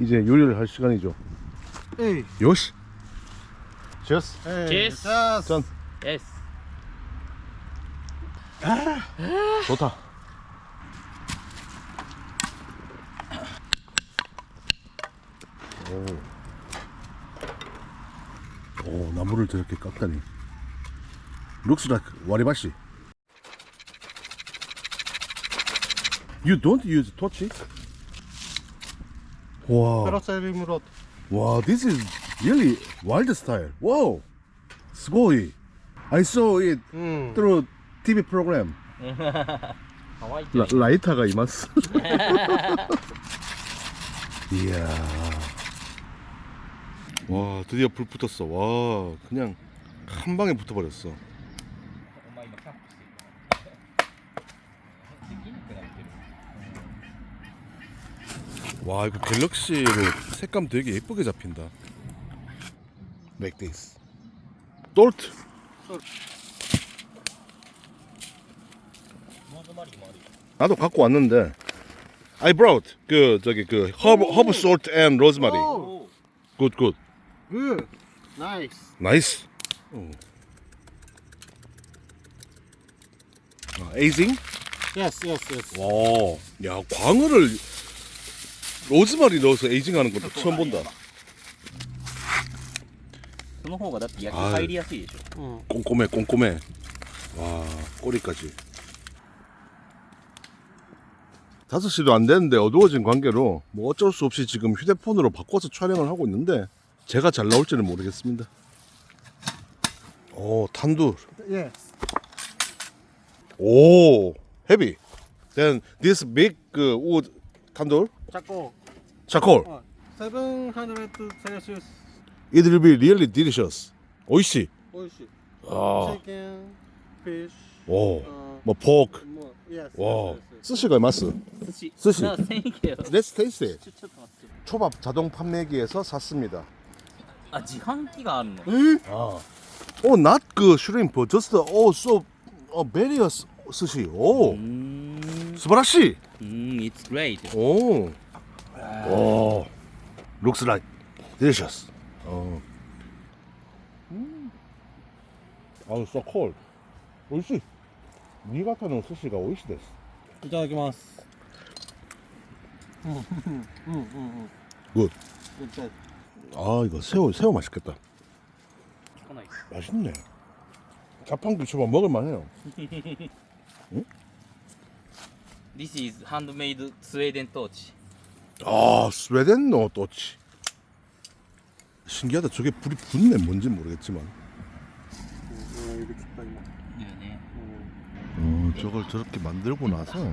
이제 요리를 할 시간이죠. 에이. 요시. Cheers. Cheers. 짠. Yes. 좋다. 오, 나무를 저렇게 깎다니. Looks like 와리바시. You don't use torch? 와, 페라셀림 롯. 와, this is really wild style. Wow, すごい. I saw it through TV program. ハワイ 라이터가 이마스. 이야. 와, 드디어 불 붙었어. 와, 그냥 한 방에 붙어버렸어. お前今キャンプしてるできなくなってる 와, 이거 갤럭시로 색감 되게 예쁘게 잡힌다. Like this. Salt. ローズマリーもあるよ 나도 갖고 왔는데. I brought 그 저기 그 herb salt and rosemary. 오. Good, good. 굿. 나이스. Nice. 에이징? 예스, 예스, 예스. 와, 야, 광어를 로즈마리 넣어서 에이징하는 것도 처음 본다. その方がだって焼き入りやすいでしょ 꼼꼼해, 꼼꼼해. 와, 꼬리까지. 5시도 안 됐는데 어두워진 관계로 뭐 어쩔 수 없이 지금 휴대폰으로 바꿔서 촬영을 하고 있는데 제가 잘 나올지는 모르겠습니다. 오, 탄두르. 예스. 오, heavy. Then this big wood tandoor, 자꾸 charcoal. 700 셀시우스. It will be really delicious. 오이시. 美味しい。 아, 치킨, 피쉬. 오, 어, 뭐 pork. 뭐, 예스. 와, 예스, 예스. 스시가 마스. 寿司寿司な1000円 Let's taste it. ちょっと待って 초밥 자동 판매기에서 샀습니다. あ自販機があるの 아, oh, not 그 shrimp, just so various 스시. 오, 素晴らしい. It's great 오, 오, looks like delicious. 아, so cold. 美味しい. 니가타는 스시가 美味しいです. いただきます。굿. 진짜. 아, 이거 새우 맛있겠다. 聞かない 맛있네. 자판기 초밥 먹을만해요. This is handmade Sweden torch 아, 스웨덴노 또치. 신기하다. 저게 불이 붙네. 뭔지 모르겠지만. 이렇게 딱 있네. だよね 저걸 저렇게 만들고 나서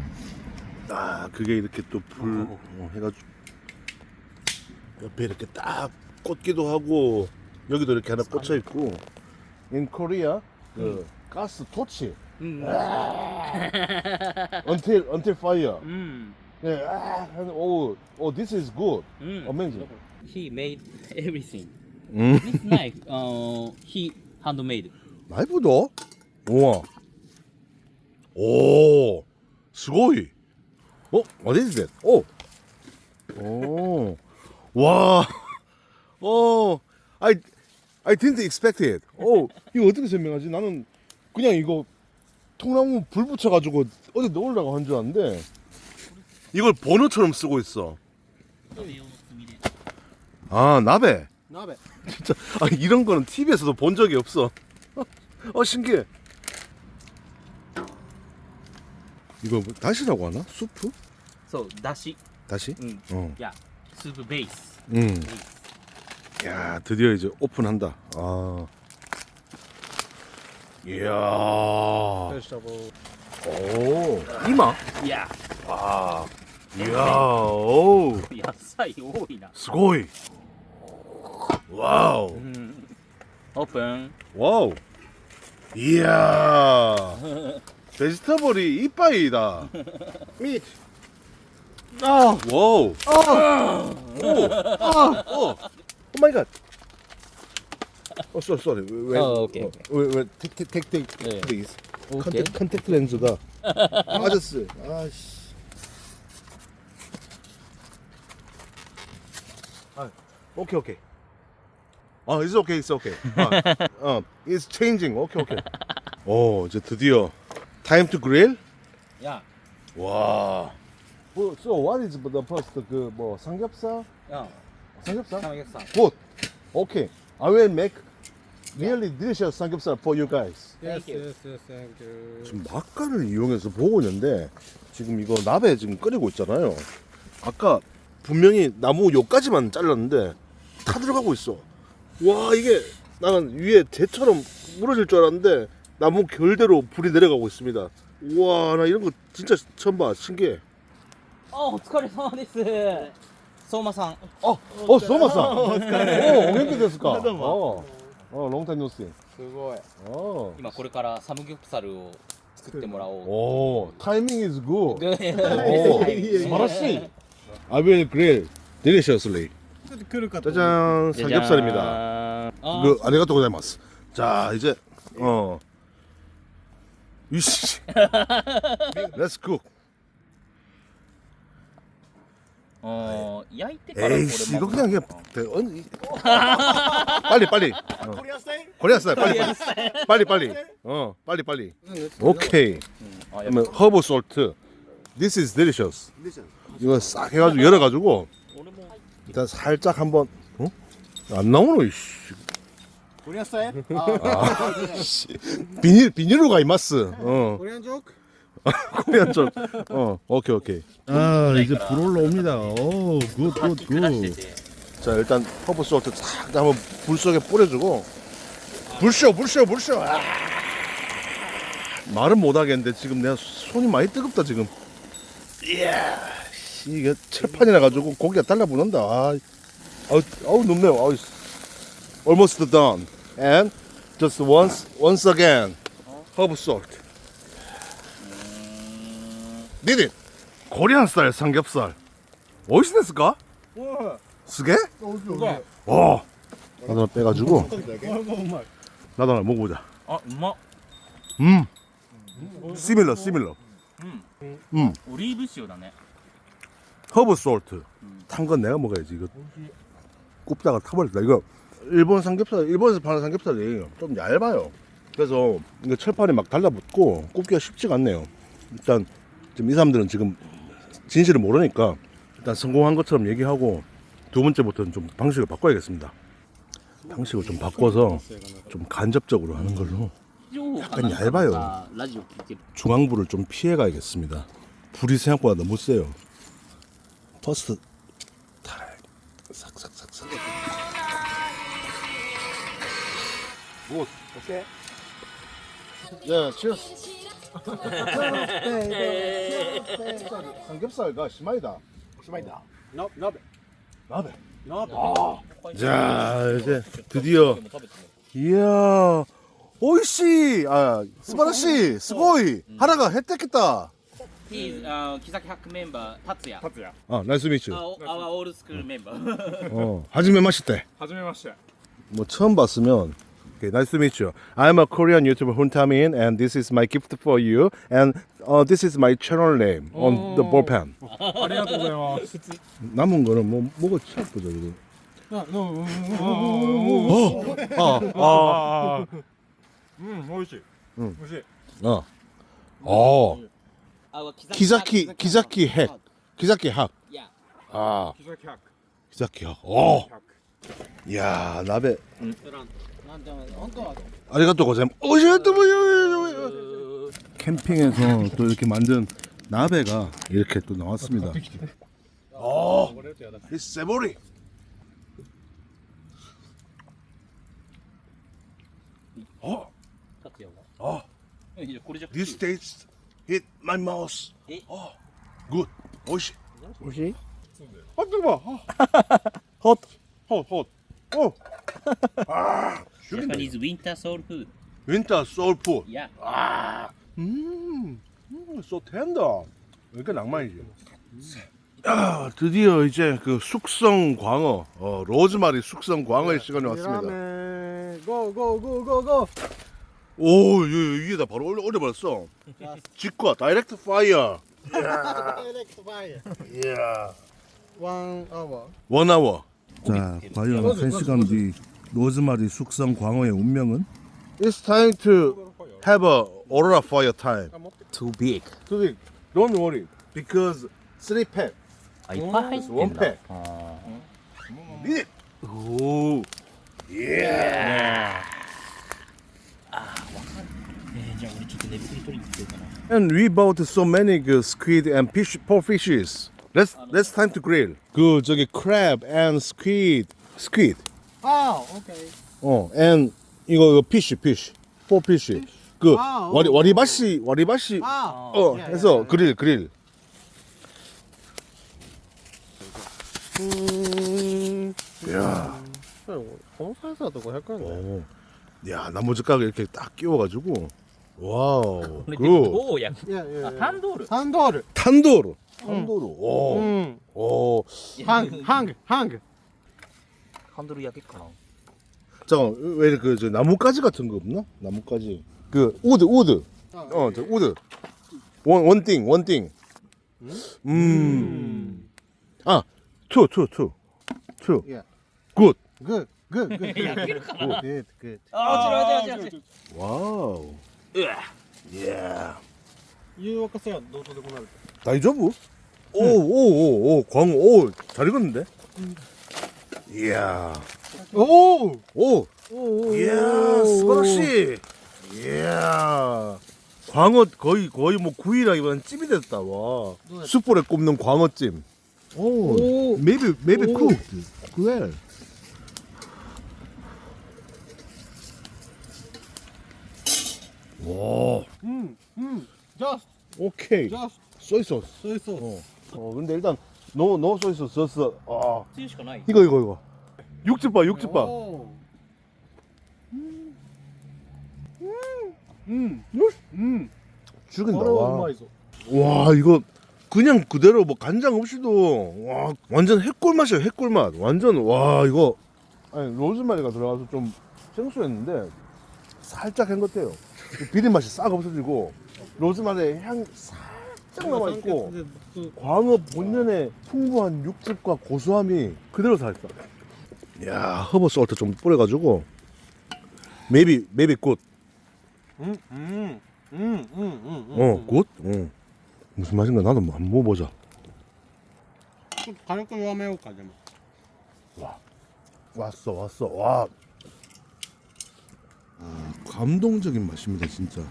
아, 그게 이렇게 또 불 해가지고 옆에 이렇게 딱 꽂기도 하고 여기도 이렇게 하나 꽂혀 있고. In Korea, 그 가스 토치. うん Until fire. うん 네, oh, this is good. うん Amazing. He made everything 음. This knife he handmade 나이프도? 우와. 오, すごい. What is that? 오. 오. 와. I didn't expect it. 이거 어떻게 설명하지? 나는 그냥 이거 통나무 불 붙여가지고 어디 넣으려고 한 줄 알았는데 이걸 버너처럼 쓰고 있어. 鍋用の炭で 아, 나베. 나베. 진짜 이런 거는 TV에서도 본 적이 없어. 신기해. 이거 뭐 다시라고 하나? 수프? そうだし 다시? うん 야. スープベース 야, 드디어 이제 오픈한다. 아. 이야. 베지터블. 오. 이마? いや 아. 이야. 오. 野菜多いな すごい. 와우. オープン 와우. 이야. 베지터블이 이빠이다. 미트. 아, 와우. 오 마이 갓. sorry. 오케이. take, 네. please. 오케이. 컨택트 렌즈가 빠졌어. 아씨. 오케이 오케이. It's okay, it's okay. It's changing. 오케이 오케이. 오, 이제 드디어 time to grill. 야. 와. So what is the first 그뭐 삼겹살? 야. 삼겹살? 삼겹살. Good. Okay. I will make really delicious 삼겹살 for you guys. Yes, Thank you. yes, yes, thank you. 지금 막간을 이용해서 보고 있는데 지금 이거 나베 지금 끓이고 있잖아요. 아까 분명히 나무 요까지만 잘랐는데 다 들어가고 있어. 와, 이게 나는 위에 재처럼 무너질 줄 알았는데 나무 결대로 불이 내려가고 있습니다. 우와, 나 이런 거 진짜 처음 봐. 신기해. お疲れ様です相馬さん 소마상. 오, 오겐키 데스까? 롱타임 노스. すごい。今これからサムギョプサルを作ってもらおう 오, 타이밍 is good. で 오, 스마라시. I will grill deliciously. ちょっと来るかと。 짜잔, 삼겹살입니다. 아, 그 아리가또 고자이마스. 자, 이제 이씨. Let's cook. 焼いてからこれ 에이씨, 이거 그냥 빨리 빨리. コリアスタイル。 코리아 스타일 빨리. 빨리. 오케이. あやっ 그러면 허브 솔트. This is delicious. 이거 싹 해가지고 열어가지고 俺も 일단 살짝 한번. 안 나오노 이씨. コリアスタイル。 씨. 비닐로가 이마스. コリアンジョーク。 코리안 쪽. 오케이. 아, 이제 불 올라옵니다. 오, 굿. 暮らしてて 자, 일단 허브 솔트 싹 한번 불 속에 뿌려주고. 불쇼. 아. 말은 못 하겠는데 지금 내가 손이 많이 뜨겁다 지금. 이야, 씨, 이게 철판이라 가지고 고기가 달라붙는다. 아우 높네요. 아우, almost done. And just once again, herb salt. Did it? 코리안 스타일 삼겹살. 어디서 됐을까? 쓰게? 어. 나도 하나 빼가지고 나도 하나 먹어보자. あうまっ Similar. オリーブ塩だね 허브 솔트. 탄 건 내가 먹어야지. 이거 굽다가 타버렸다. 이거 일본에서 파는 삼겹살이 좀 얇아요. 그래서 이거 철판에 막 달라붙고 굽기가 쉽지가 않네요. 일단 지금 이 사람들은 지금 진실을 모르니까 일단 성공한 것처럼 얘기하고 두 번째부터는 좀 방식을 바꿔야겠습니다. 방식을 좀 바꿔서 좀 간접적으로 하는 걸로 약간 얇아요. ラジオ聞いてる 중앙불을 좀 피해 가야겠습니다. 불이 생각보다 너무 세요. 퍼스트 타락 싹싹싹싹. 굿. 오케이. 예, 치어스. 삼겹살가 심하이다. 심하이다. 나베. 나베. 나베. 자, 이제 드디어 이야. 오이씨. 스바라시. 스고이. 하나가 혜택했다. He's 木崎博メンバー達也達也。 나이스 미츠. our old school member 하지메 마시대. はじめまして。 뭐 처음 봤으면 okay, nice to meet you. I'm a Korean YouTuber Huntamin and this is my gift for you and this is my channel name on the ballpen. ありがとうございます。 남은 거는 뭐 먹어 치워보자 이거. 美味しい。美味しい。 기자키 핵. 기자키 학. Yeah. 아, 木崎百。 기자키 학. 百。 야, 나베. なんでも本当は 아리가또 고생. 캠핑에서 또 이렇게 만든 나베가 이렇게 또 나왔습니다. 이 세보리. 達也あはいやこれじゃ This taste hit my mouth. Good. 오이시. 오이시? 아, 뜨거워. 헛. 오. 아, Japanese winter soul food 윈터 소울푸드. yeah so tender. 이게 낭만이지. 드디어 이제 그 숙성 광어, 로즈마리 숙성 광어의 시간이 왔습니다. 라멘. 고고고고고. 오, 위에다 바로 올려버렸어. 직과 다이렉트 파이어. Direct fire. 이야. 1 hour. 1 hour. 자, 과연 3시간 뒤 로즈마리 숙성 광어의 운명은? It's time to have a aurora fire time. Too big. Too big. Don't worry, because 3 pack, あ、いっぱい入って1んだ pack. あ Need it. ーおお Yeah. じゃあ俺ちょっと寝袋取りに行こうかな And we bought so many squid and fish, poor fishes. Let's time to grill. 그 저기 crab and squid. Oh, okay. And 이거 fish, poor fish. 그 아, 와리바시 Ah. 해서 그릴. 야. このサイズだと500円だよ。 야, 나무젓가락 이렇게 딱 끼워가지고. 와우. これで 굿. どうやいやいやいや。タンドールタンドール。 탄도로. 음. 오. 오. ハング。ハンドル焼けっかな 잠깐 왜 그 저 나뭇가지 같은 거 없나? 나뭇가지. 그 우드. 저 우드. 원띵. 아, 투. Yeah. 굿. Good. 焼けるかな Good. あ落ちる 와우. うわ 예. 湯沸かせはどうとでもなる。 다이저브? 오, 광어. 오, 잘 익었는데? 이야. 오! 오. 오! 이야, 스바라시. 이야. 광어 거의 뭐 구이라기보다는 찜이 됐다. 와. 숯불에 굽는 광어찜. 오. 오. Maybe 오. cooked. Well. 와. Just. 오케이. 소이 소스. 소이 소스. 근데 일단 노 소이 소스. 아. つゆしかない 이거. 육즙 봐. 오. 죽인다. これはう 와. まいぞ。 와, 이거 그냥 그대로 뭐 간장 없이도 와, 완전 핵꿀 맛이야. 핵꿀 맛. 완전 와, 이거 아니 로즈마리가 들어가서 좀 생소했는데 살짝 한 것 같아요. 비린 맛이 싹 없어지고 로즈마리의 향 살짝 남아 있고 광어 본연의 풍부한 육즙과 고소함이 그대로 살았어. 야, 허브 솔트 좀 뿌려가지고 maybe good. 굿. 무슨 맛인가 나도 한번 먹어보자. ちょっと火力弱めようかでも。 왔어. 와. 감동적인 맛입니다, 진짜.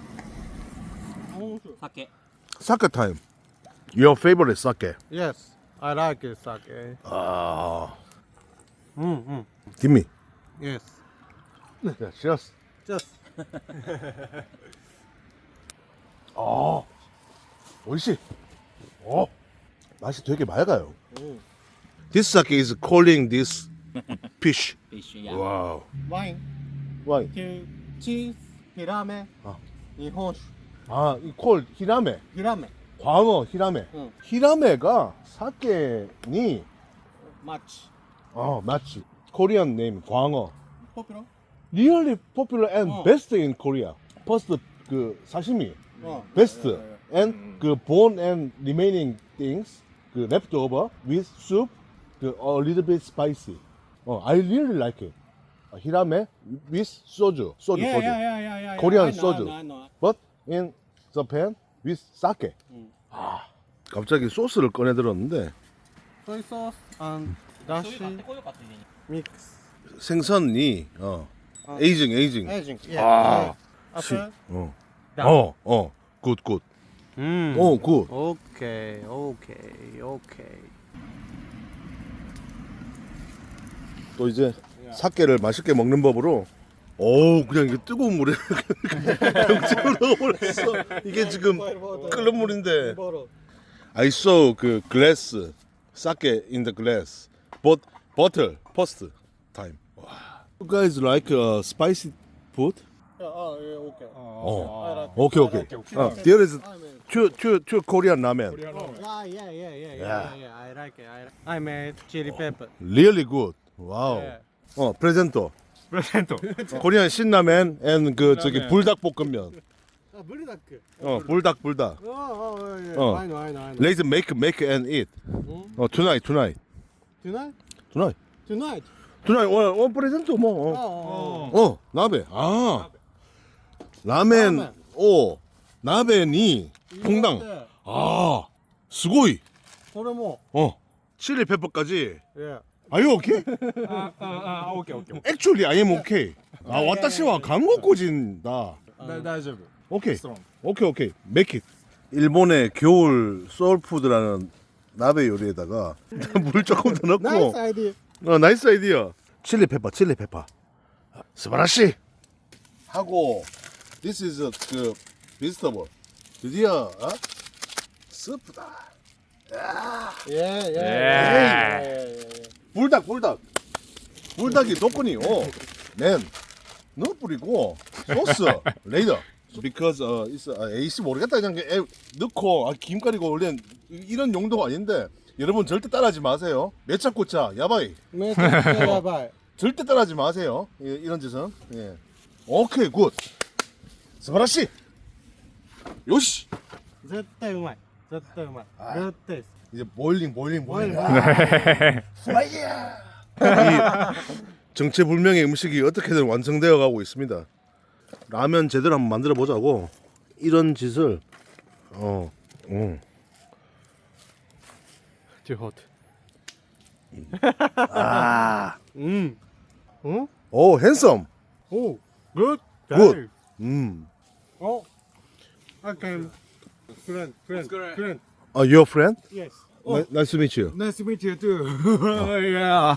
面白い。酒 사케 타임. Your favorite sake. Yes, I like it sake. 아, 음. give me. Yes. Yeah, cheers. Just. 아, 오이시. 맛이 되게 맑아요. This sake is calling this fish. 一緒や Wow. ワイン、 Why? チーズ、ヒラメ、あ日本酒、 아, 이 콜 히라메. ヒラメ、 광어 히라메. 히라메가 사케니 マッチ。 마치 Korean name 광어. ポピュラ Really popular and best in Korea. First 그 사시미. Best and 그 bone and remaining things 그 leftover with soup 그 a little bit spicy. I really like it. 히라메 with soju. Yeah. Korean I know, soju. I know. But in Japan with sake. 갑자기 소스를 꺼내 들었는데 Soy sauce and だしそういうの買ってこようかついでに mix. 생선이 에이징. Aging. Yeah. 아. After. 굿. 음. 굿. 오케이. 또 이제 사케를 맛있게 먹는 법으로 그냥 이게 뜨거운 물에 병째로 넣어버렸어. 이게 지금 끓는 물인데 I saw 그 glass sake in the glass but bottle first time. You guys like spicy food? 오케이. Okay. There is two Korean ramen. Yeah. I like it. I made chili pepper. Really good. Wow. 프레젠토. 코리안 신라멘 and 그 저기 불닭볶음면. 아, 물리다크. 불닭. I know. Let's make and eat. Tonight. Tonight? Tonight. tonight 원 프레젠트 뭐. 나베. 아. 라멘. 라멘. 오. 나베니 통당. ね 아. 스고이. これも。 칠리 페퍼까지. Yeah. Are you okay? OK OK Actually, I am okay. 아, 私は韓国人だ. 大丈夫 오케이. ストロン 오케이, 오케이. Make it. 일본의 겨울 소울푸드라는 나베 요리에다가 물 조금 더 넣고. Nice idea. 나이스 아이디어. 칠리 페퍼. 스바라시. 하고 this is 그 vegetable. 드디어 스프다. Yeah. 불닭. 불닭이 도코니. 맨. 넣어 뿌리고 소스 레이더. Because it's AC 모르겠다 그냥 넣고 김 가리고 원래 이런 용도가 아닌데 여러분 절대 따라하지 마세요. 매차꼬차 야바이. めちゃくちゃやばい。 절대 따라하지 마세요. 예, 이런 짓은. 예. 오케이 굿. 스바라시. 요시. 絶対うまい。絶対うまい。絶対です。 이제 보일링. 보일링. 플라이야. 이 정체불명의 음식이 어떻게든 완성되어 가고 있습니다. 라면 제대로 한번 만들어 보자고 이런 짓을 Too hot. 오 핸섬. Oh, good. Good. Oh, I can. Friend. Your friend? Yes. Nice to meet you. Nice to meet you too yeah